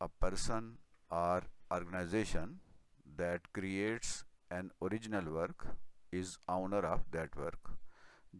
a person or organization that creates an original work is owner of that work।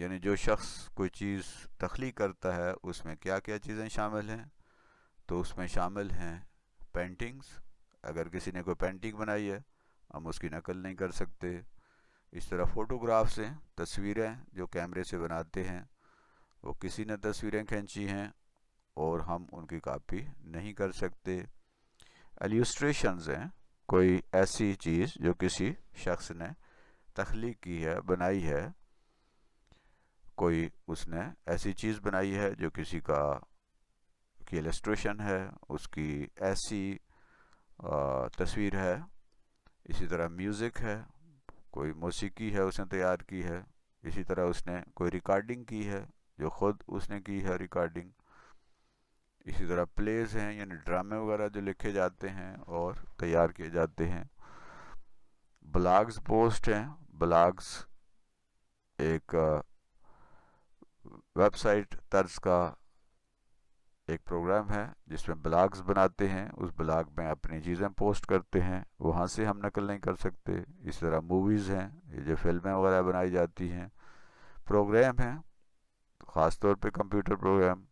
یعنی جو شخص کوئی چیز تخلیق کرتا ہے اس میں کیا کیا چیزیں شامل ہیں، تو اس میں شامل ہیں پینٹنگز. اگر کسی نے کوئی پینٹنگ بنائی ہے ہم اس کی نقل نہیں کر سکتے. اس طرح فوٹوگرافس ہیں، تصویریں جو کیمرے سے بناتے ہیں، وہ کسی نے تصویریں کھینچی ہیں اور ہم ان کی کاپی نہیں کر سکتے. ایلیوسٹریشنز ہیں، کوئی ایسی چیز جو کسی شخص نے تخلیق کی ہے، بنائی ہے. کوئی اس نے ایسی چیز بنائی ہے جو کسی کا کی ایلسٹریشن ہے، اس کی ایسی تصویر ہے. اسی طرح میوزک ہے، کوئی موسیقی ہے اس نے تیار کی ہے. اسی طرح اس نے کوئی ریکارڈنگ کی ہے جو خود اس نے کی ہے ریکارڈنگ. اسی طرح پلیز ہیں، یعنی ڈرامے وغیرہ جو لکھے جاتے ہیں اور تیار کیے جاتے ہیں. بلاگز پوسٹ ہیں. بلاگز ایک ویب سائٹ طرز کا ایک پروگرام ہے جس میں بلاگز بناتے ہیں، اس بلاگ میں اپنی چیزیں پوسٹ کرتے ہیں، وہاں سے ہم نقل نہیں کر سکتے. اس طرح موویز ہیں، یہ جو فلمیں وغیرہ بنائی جاتی ہیں. پروگرام ہیں، خاص طور پہ کمپیوٹر پروگرام،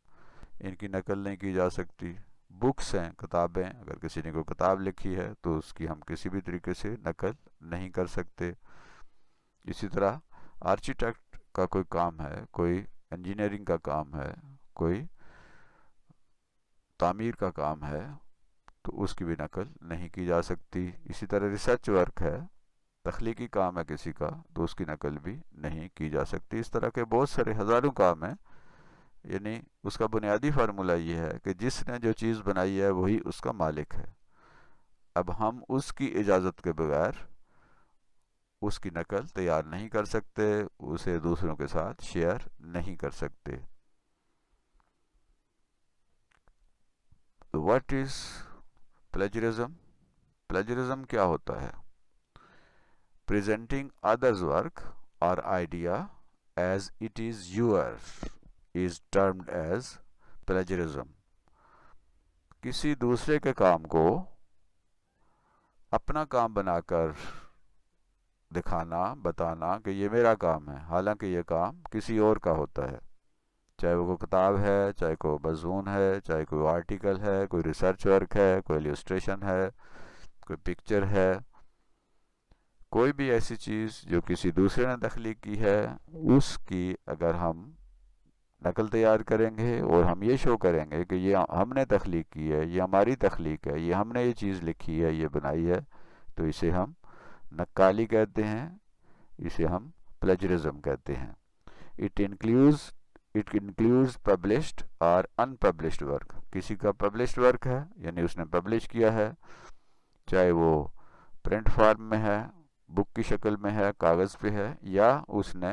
ان کی نقل نہیں کی جا سکتی. بکس ہیں، کتابیں، اگر کسی نے کوئی کتاب لکھی ہے تو اس کی ہم کسی بھی طریقے سے نقل نہیں کر سکتے. اسی طرح آرکیٹیکٹ کا کوئی کام ہے، کوئی انجینئرنگ کا کام ہے، کوئی تعمیر کا کام ہے، تو اس کی بھی نقل نہیں کی جا سکتی. اسی طرح ریسرچ ورک ہے، تخلیقی کام ہے کسی کا، تو اس کی نقل بھی نہیں کی جا سکتی. اس طرح کے بہت سارے ہزاروں کام ہیں. یعنی اس کا بنیادی فارمولہ یہ ہے کہ جس نے جو چیز بنائی ہے وہی اس کا مالک ہے. اب ہم اس کی اجازت کے بغیر اس کی نقل تیار نہیں کر سکتے، اسے دوسروں کے ساتھ شیئر نہیں کر سکتے. What is plagiarism? Plagiarism کیا ہوتا ہے؟ Presenting others' work or idea as it is yours is termed as plagiarism. کسی دوسرے کے کام کو اپنا کام بنا کر دکھانا، بتانا کہ یہ میرا کام ہے، حالانکہ یہ کام کسی اور کا ہوتا ہے. چاہے وہ کوئی کتاب ہے، چاہے کوئی مضمون ہے، چاہے کوئی آرٹیکل ہے، کوئی ریسرچ ورک ہے، کوئی ایلیوسٹریشن ہے، کوئی پکچر ہے. کوئی بھی ایسی چیز جو کسی دوسرے نے تخلیق کی ہے، اس کی اگر ہم نقل تیار کریں گے اور ہم یہ شو کریں گے کہ یہ ہم نے تخلیق کی ہے، یہ ہماری تخلیق ہے، یہ ہم نے یہ چیز لکھی ہے، یہ بنائی ہے، تو اسے ہم نقالی کہتے ہیں، اسے ہم پلیجرزم کہتے ہیں. It includes published اور unpublished work. کسی کا published work ہے، یعنی اس نے پبلش کیا ہے، چاہے وہ پرنٹ فارم میں ہے، بک کی شکل میں ہے، کاغذ پہ ہے، یا اس نے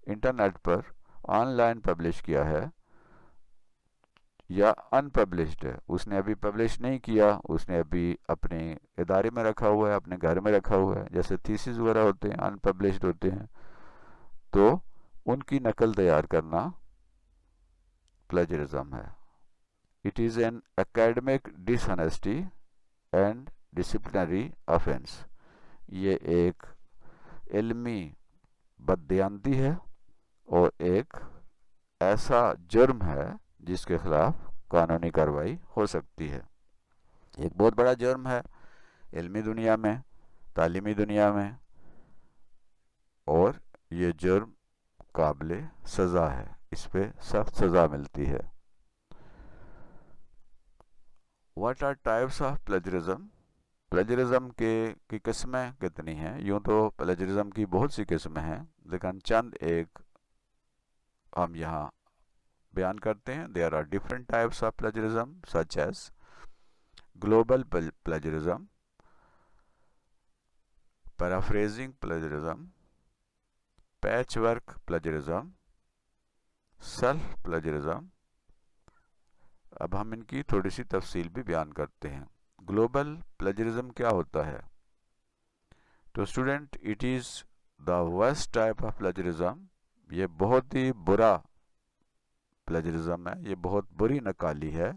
internet per on line publish کیا ہے، یا unpublished ہے، اس نے ابھی پبلش نہیں کیا، اس نے ابھی اپنے ادارے میں رکھا ہوا ہے، اپنے گھر میں رکھا ہوا ہے، جیسے تھیسز وغیرہ ہوتے ہیں unpublished ہوتے ہیں، تو ان کی نقل تیار کرنا plagiarism ہے. It is an academic dishonesty and disciplinary offense. یہ ایک علمی بددیانتی ہے اور ایک ایسا جرم ہے جس کے خلاف قانونی کارروائی ہو سکتی ہے. ایک بہت بڑا جرم ہے علمی دنیا میں، تعلیمی دنیا میں، اور یہ جرم قابل سزا ہے، اس پہ سخت سزا ملتی ہے. What are types of plagiarism? Plagiarism کی قسمیں کتنی ہیں؟ یوں تو پلیجرزم کی بہت سی قسمیں ہیں، لیکن چند ایک ہم یہاں بیان کرتے ہیں. There are different types of plagiarism such as global plagiarism, paraphrasing plagiarism, patchwork plagiarism, self plagiarism. اب ہم ان کی تھوڑی سی تفصیل بھی بیان کرتے ہیں. گلوبل پلیجرزم کیا ہوتا ہے؟ تو student, it is the worst type of plagiarism. یہ بہت ہی برا پلیجرزم ہے، یہ بہت بری نقالی ہے.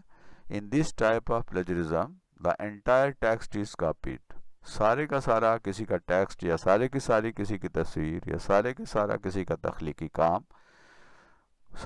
In this type of plagiarism the entire text is copied. سارے کا سارا کسی کا ٹیکسٹ، یا سارے کی ساری کسی کی تصویر، یا سارے کا سارا کسی کا تخلیقی کام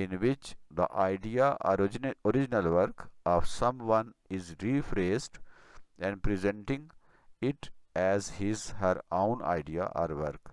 in which the idea or original work of someone is rephrased and presenting it as his her own idea or work।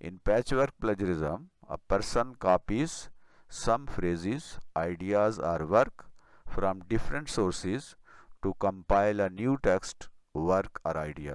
In patchwork plagiarism, a person copies some phrases, ideas, or work from different sources to compile a new text, work or idea।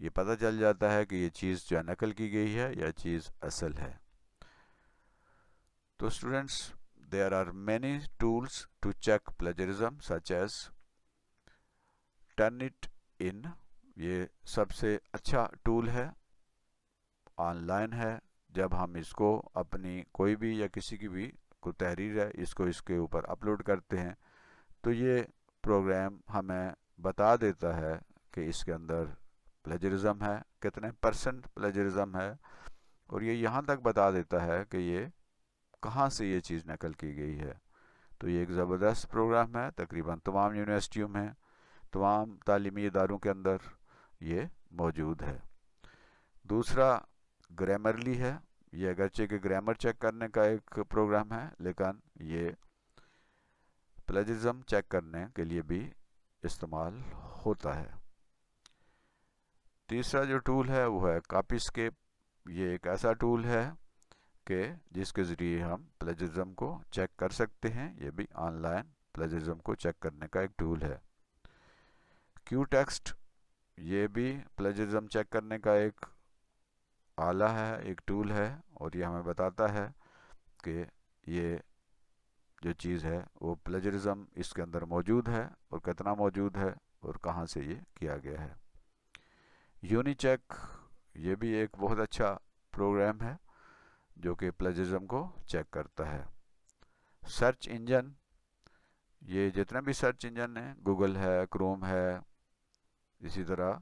یہ پتہ چل جاتا ہے کہ یہ چیز جو نقل کی گئی ہے یا چیز اصل ہے. تو students there are many tools to check plagiarism such as Turnitin. یہ سب سے اچھا ٹول ہے، آن لائن ہے. جب ہم اس کو اپنی کوئی بھی یا کسی کی بھی کوئی تحریر ہے اس کو اس کے اوپر اپلوڈ کرتے ہیں تو یہ پروگرام ہمیں بتا دیتا ہے کہ اس کے اندر پلیجرزم ہے، کتنے پرسنٹ پلیجرزم ہے، اور یہ یہاں تک بتا دیتا ہے کہ یہ کہاں سے یہ چیز نقل کی گئی ہے. تو یہ ایک زبردست پروگرام ہے، تقریباً تمام یونیورسٹیوں میں، تمام تعلیمی اداروں کے اندر یہ موجود ہے. دوسرا گرامرلی ہے. یہ اگرچہ کہ گرامر چیک کرنے کا ایک پروگرام ہے لیکن یہ پلیجرزم چیک کرنے کے لیے بھی استعمال ہوتا ہے. تیسرا جو ٹول ہے وہ ہے کاپیسکیپ. یہ ایک ایسا ٹول ہے کہ جس کے ذریعے ہم پلیجرزم کو چیک کر سکتے ہیں. یہ بھی آن لائن پلیجرزم کو چیک کرنے کا ایک ٹول ہے. کیو ٹیکسٹ یہ بھی پلیجرزم چیک کرنے کا ایک آلہ ہے، ایک ٹول ہے، اور یہ ہمیں بتاتا ہے کہ یہ جو چیز ہے وہ پلیجرزم اس کے اندر موجود ہے اور کتنا موجود ہے اور کہاں سے یہ کیا گیا ہے. یونی چیک یہ بھی ایک بہت اچھا پروگرام ہے جو کہ پلیجرزم کو چیک کرتا ہے. سرچ انجن، یہ جتنے بھی سرچ انجن ہیں، گوگل ہے، کروم ہے، اسی طرح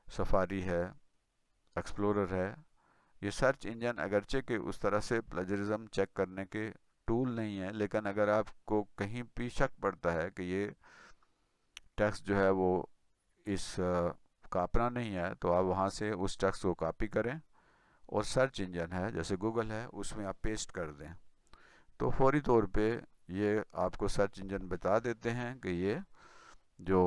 سفاری ہے، ایکسپلورر ہے، یہ سرچ انجن اگرچہ کہ اس طرح سے پلیجرزم چیک کرنے کے ٹول نہیں ہے، لیکن اگر آپ کو کہیں بھی شک پڑتا ہے کہ یہ ٹیکسٹ جو ہے وہ اس کا اپنا نہیں ہے تو آپ وہاں سے اس ٹیکسٹ کو کاپی کریں اور سرچ انجن ہے جیسے گوگل ہے اس میں آپ پیسٹ کر دیں تو فوری طور پہ یہ آپ کو سرچ انجن بتا دیتے ہیں کہ یہ جو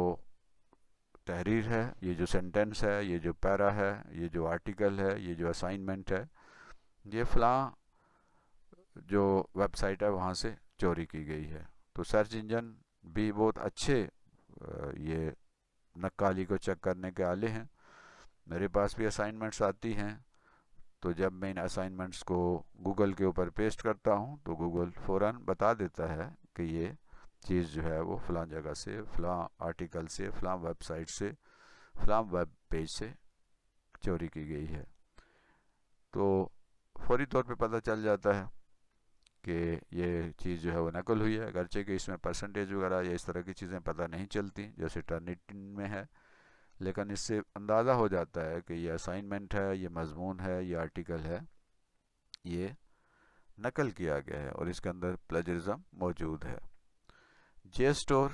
تحریر ہے، یہ جو سینٹنس ہے، یہ جو پیرا ہے، یہ جو آرٹیکل ہے، یہ جو اسائنمنٹ ہے، یہ فلاں جو ویب سائٹ ہے وہاں سے چوری کی گئی ہے. تو سرچ انجن بھی بہت اچھے یہ نقالی کو چیک کرنے کے آلے ہیں. میرے پاس بھی اسائنمنٹس آتی ہیں تو جب میں ان اسائنمنٹس کو گوگل کے اوپر پیسٹ کرتا ہوں تو گوگل فوراً بتا دیتا ہے کہ یہ چیز جو ہے وہ فلاں جگہ سے، فلاں آرٹیکل سے، فلاں ویب سائٹ سے، فلاں ویب پیج سے چوری کی گئی ہے. تو فوری طور پہ پتہ چل جاتا ہے کہ یہ چیز جو ہے وہ نقل ہوئی ہے، اگرچہ کہ اس میں پرسنٹیج وغیرہ یا اس طرح کی چیزیں پتہ نہیں چلتی جیسے ٹرنیٹن میں ہے، لیکن اس سے اندازہ ہو جاتا ہے کہ یہ اسائنمنٹ ہے، یہ مضمون ہے، یہ آرٹیکل ہے، یہ نقل کیا گیا ہے اور اس کے اندر پلیجرزم موجود ہے. جے اسٹور،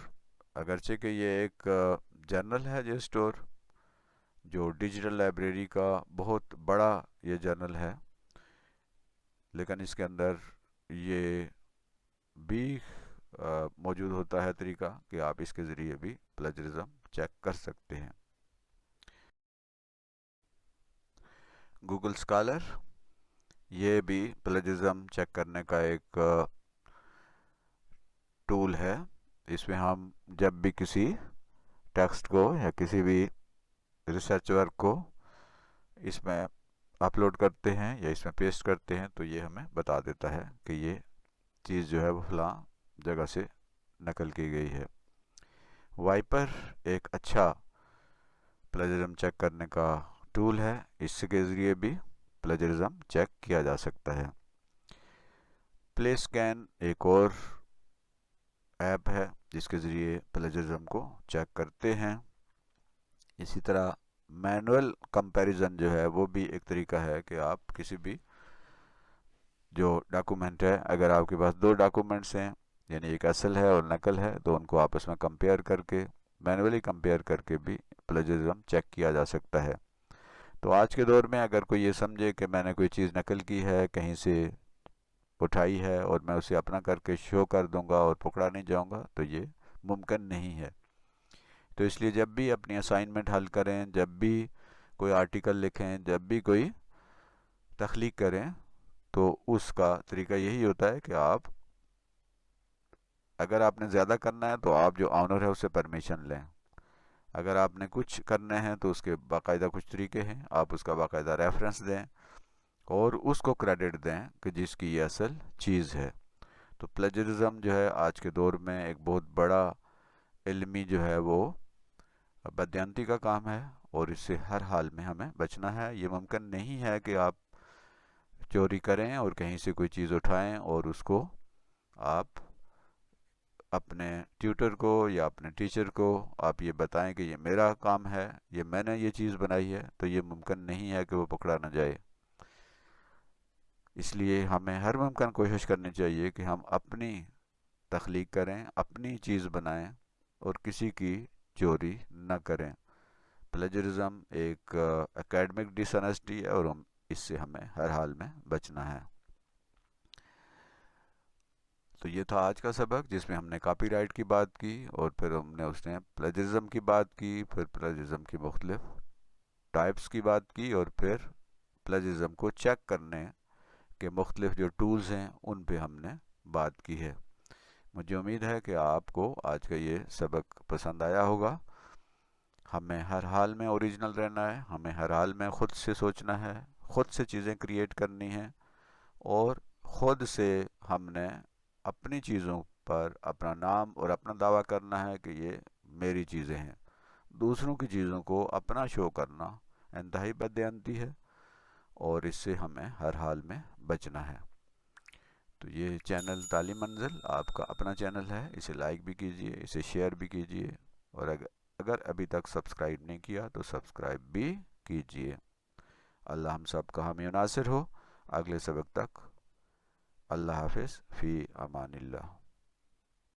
اگرچہ کہ یہ ایک جرنل ہے، جے اسٹور جو ڈیجیٹل لائبریری کا بہت بڑا یہ جرنل ہے، لیکن اس کے اندر یہ بھی موجود ہوتا ہے طریقہ کہ آپ اس کے ذریعے بھی پلیجرزم چیک کر سکتے ہیں. گوگل اسکالر یہ بھی پلیجرزم چیک کرنے کا ایک ٹول ہے. اس میں ہم جب بھی کسی ٹیکسٹ کو یا کسی بھی ریسرچ ورک کو اس میں اپلوڈ کرتے ہیں یا اس میں پیسٹ کرتے ہیں تو یہ ہمیں بتا دیتا ہے کہ یہ چیز جو ہے وہ فلاں جگہ سے نقل کی گئی ہے. وائپر ایک اچھا پلیجرزم چیک کرنے کا ٹول ہے، اس کے ذریعے بھی پلیجرزم چیک کیا جا سکتا ہے. پلے اسکین ایک اور ایپ ہے جس کے ذریعے پلیجرزم کو چیک کرتے ہیں. اسی طرح مینول کمپیریزن جو ہے وہ بھی ایک طریقہ ہے کہ آپ کسی بھی جو ڈاکومنٹ ہے، اگر آپ کے پاس دو ڈاکومنٹس ہیں یعنی ایک اصل ہے اور نقل ہے تو ان کو آپس میں کمپیئر کر کے مینولی کمپیئر کر کے بھی پلیجرزم چیک کیا جا سکتا ہے. تو آج کے دور میں اگر کوئی یہ سمجھے کہ میں نے کوئی چیز نقل کی ہے، کہیں سے اٹھائی ہے اور میں اسے اپنا کر کے شو کر دوں گا اور پکڑا نہیں جاؤں گا تو یہ ممکن نہیں ہے. تو اس لیے جب بھی اپنی اسائنمنٹ حل کریں، جب بھی کوئی آرٹیکل لکھیں، جب بھی کوئی تخلیق کریں تو اس کا طریقہ یہی ہوتا ہے کہ آپ اگر آپ نے زیادہ کرنا ہے تو آپ جو آنر ہے اس سے پرمیشن لیں. اگر آپ نے کچھ کرنے ہیں تو اس کے باقاعدہ کچھ طریقے ہیں، آپ اس کا باقاعدہ ریفرنس دیں اور اس کو کریڈٹ دیں کہ جس کی یہ اصل چیز ہے۔ تو پلیجرزم جو ہے آج کے دور میں ایک بہت بڑا علمی جو ہے وہ بدیانتی کا کام ہے، اور اس سے ہر حال میں ہمیں بچنا ہے۔ یہ ممکن نہیں ہے کہ آپ چوری کریں اور کہیں سے کوئی چیز اٹھائیں اور اس کو آپ اپنے ٹیوٹر کو یا اپنے ٹیچر کو آپ یہ بتائیں کہ یہ میرا کام ہے، یہ میں نے یہ چیز بنائی ہے، تو یہ ممکن نہیں ہے کہ وہ پکڑا نہ جائے۔ اس لیے ہمیں ہر ممکن کوشش کرنی چاہیے کہ ہم اپنی تخلیق کریں، اپنی چیز بنائیں اور کسی کی چوری نہ کریں۔ پلیجرزم ایک اکیڈمک ڈس آنیسٹی ہے، اور اس سے ہمیں ہر حال میں بچنا ہے۔ تو یہ تھا آج کا سبق، جس میں ہم نے کاپی رائٹ کی بات کی، اور پھر ہم نے اس نے پلیجرزم کی بات کی، پھر پلیجرزم کی مختلف ٹائپس کی بات کی، اور پھر پلیجرزم کو چیک کرنے کے مختلف جو ٹولز ہیں ان پہ ہم نے بات کی ہے۔ مجھے امید ہے کہ آپ کو آج کا یہ سبق پسند آیا ہوگا۔ ہمیں ہر حال میں اوریجنل رہنا ہے، ہمیں ہر حال میں خود سے سوچنا ہے، خود سے چیزیں کریٹ کرنی ہیں، اور خود سے ہم نے اپنی چیزوں پر اپنا نام اور اپنا دعویٰ کرنا ہے کہ یہ میری چیزیں ہیں۔ دوسروں کی چیزوں کو اپنا شو کرنا انتہائی بددیانتی ہے، اور اس سے ہمیں ہر حال میں بچنا ہے۔ تو یہ چینل تعلیم منزل آپ کا اپنا چینل ہے، اسے لائک بھی کیجئے، اسے شیئر بھی کیجئے، اور اگر ابھی تک سبسکرائب نہیں کیا تو سبسکرائب بھی کیجئے۔ اللہ ہم سب کا حامی و ناصر ہو۔ اگلے سبق تک اللہ حافظ، فی امان اللہ۔